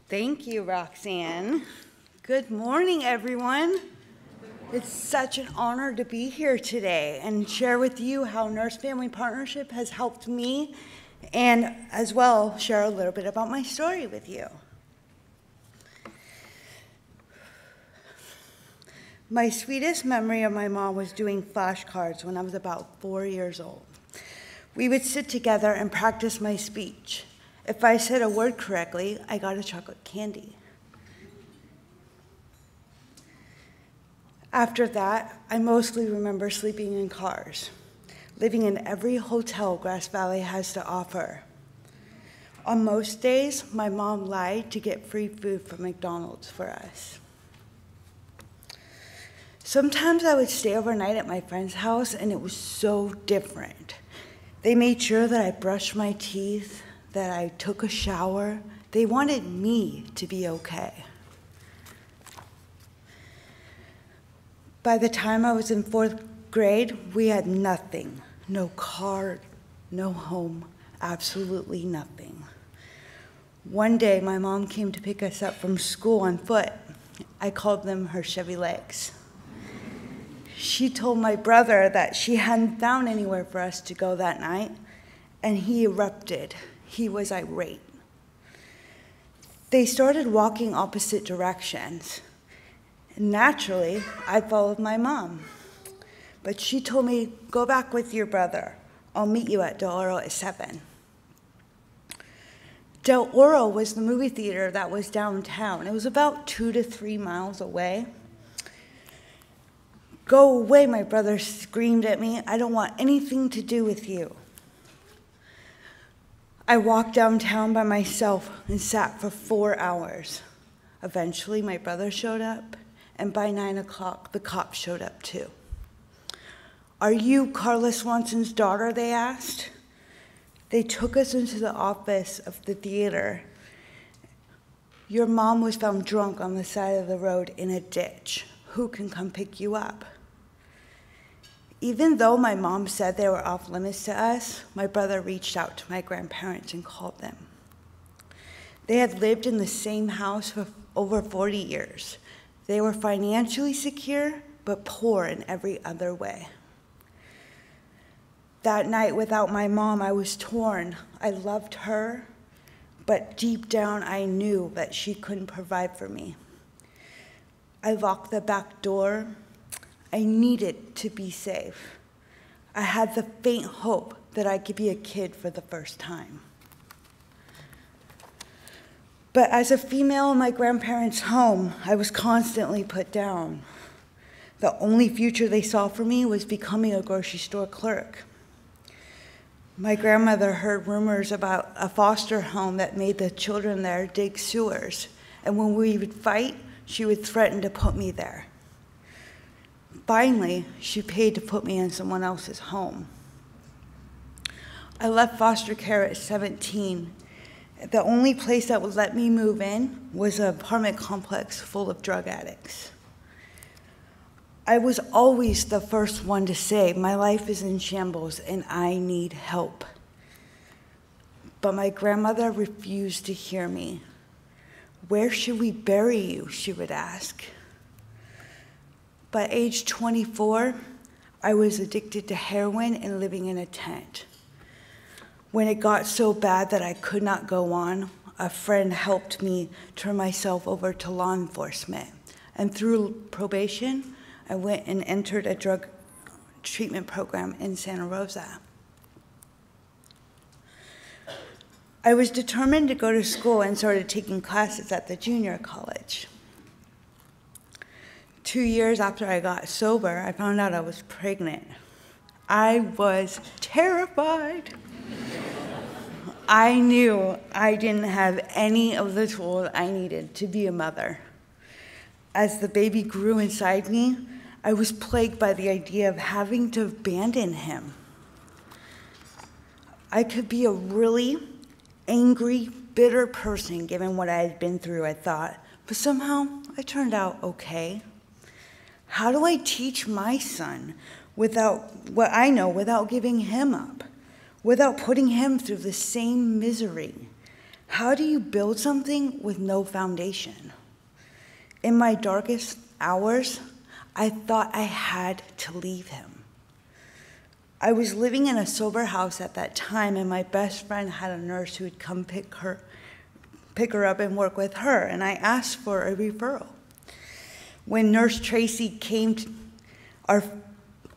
Thank you, Roxanne. Good morning, everyone. It's such an honor to be here today and share with you how Nurse-Family Partnership has helped me, and as well share a little bit about my story with you. My sweetest memory of my mom was doing flashcards when I was about 4 years old. We would sit together and practice my speech. If I said a word correctly, I got a chocolate candy. After that, I mostly remember sleeping in cars, living in every hotel Grass Valley has to offer. On most days, my mom lied to get free food from McDonald's for us. Sometimes I would stay overnight at my friend's house, and it was so different. They made sure that I brushed my teeth, that I took a shower. They wanted me to be okay. By the time I was in 4th grade, we had nothing. No car, no home, absolutely nothing. One day, my mom came to pick us up from school on foot. I called them her Chevy legs. She told my brother that she hadn't found anywhere for us to go that night, and he erupted. He was irate. They started walking opposite directions. Naturally, I followed my mom. But she told me, go back with your brother. I'll meet you at Del Oro at 7. Del Oro was the movie theater that was downtown. It was about 2 to 3 miles away. Go away, my brother screamed at me. I don't want anything to do with you. I walked downtown by myself and sat for 4 hours. Eventually, my brother showed up, and by 9 o'clock, the cops showed up too. Are you Carla Swanson's daughter, they asked. They took us into the office of the theater. Your mom was found drunk on the side of the road in a ditch. Who can come pick you up? Even though my mom said they were off limits to us, my brother reached out to my grandparents and called them. They had lived in the same house for over 40 years. They were financially secure, but poor in every other way. That night without my mom, I was torn. I loved her, but deep down I knew that she couldn't provide for me. I locked the back door. I needed to be safe. I had the faint hope that I could be a kid for the first time. But as a female in my grandparents' home, I was constantly put down. The only future they saw for me was becoming a grocery store clerk. My grandmother heard rumors about a foster home that made the children there dig sewers, and when we would fight, she would threaten to put me there. Finally, she paid to put me in someone else's home. I left foster care at 17. The only place that would let me move in was an apartment complex full of drug addicts. I was always the first one to say, my life is in shambles and I need help. But my grandmother refused to hear me. Where should we bury you, she would ask. By age 24, I was addicted to heroin and living in a tent. When it got so bad that I could not go on, a friend helped me turn myself over to law enforcement. And through probation, I went and entered a drug treatment program in Santa Rosa. I was determined to go to school and started taking classes at the junior college. 2 years after I got sober, I found out I was pregnant. I was terrified. I knew I didn't have any of the tools I needed to be a mother. As the baby grew inside me, I was plagued by the idea of having to abandon him. I could be a really angry, bitter person given what I had been through, I thought, but somehow I turned out okay. How do I teach my son without what I know, without giving him up, without putting him through the same misery? How do you build something with no foundation? In my darkest hours, I thought I had to leave him. I was living in a sober house at that time, and my best friend had a nurse who would come pick her up and work with her, and I asked for a referral. When Nurse Tracy came, our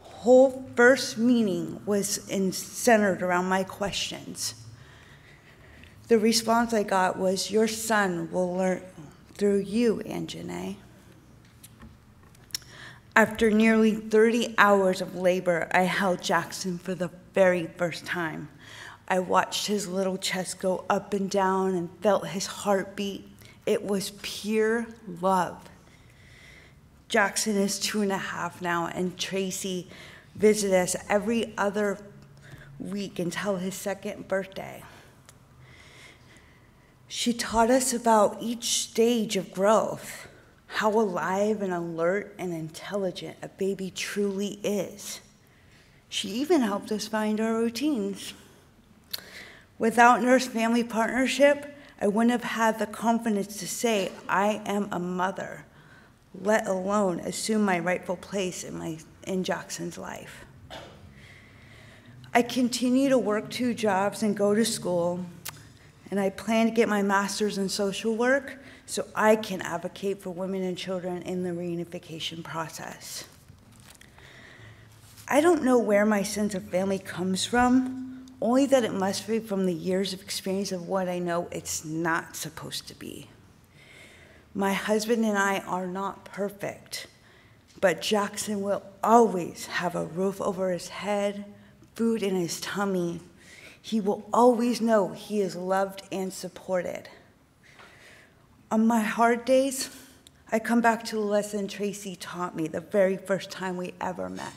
whole first meeting was centered around my questions. The response I got was, "Your son will learn through you, AnnJané." After nearly 30 hours of labor, I held Jackson for the very first time. I watched his little chest go up and down and felt his heartbeat. It was pure love. Jackson is 2.5 now, and Tracy visited us every other week until his 2nd birthday. She taught us about each stage of growth, how alive and alert and intelligent a baby truly is. She even helped us find our routines. Without nurse-family partnership, I wouldn't have had the confidence to say I am a mother, let alone assume my rightful place in Jackson's life. I continue to work 2 jobs and go to school, and I plan to get my master's in social work so I can advocate for women and children in the reunification process. I don't know where my sense of family comes from, only that it must be from the years of experience of what I know it's not supposed to be. My husband and I are not perfect, but Jackson will always have a roof over his head, food in his tummy. He will always know he is loved and supported. On my hard days, I come back to the lesson Tracy taught me the very first time we ever met.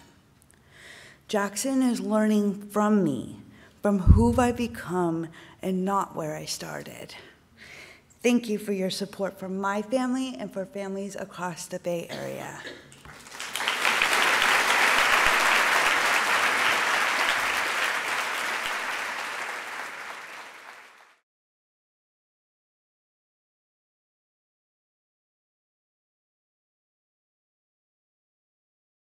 Jackson is learning from me, from who I've become and not where I started. Thank you for your support for my family and for families across the Bay Area.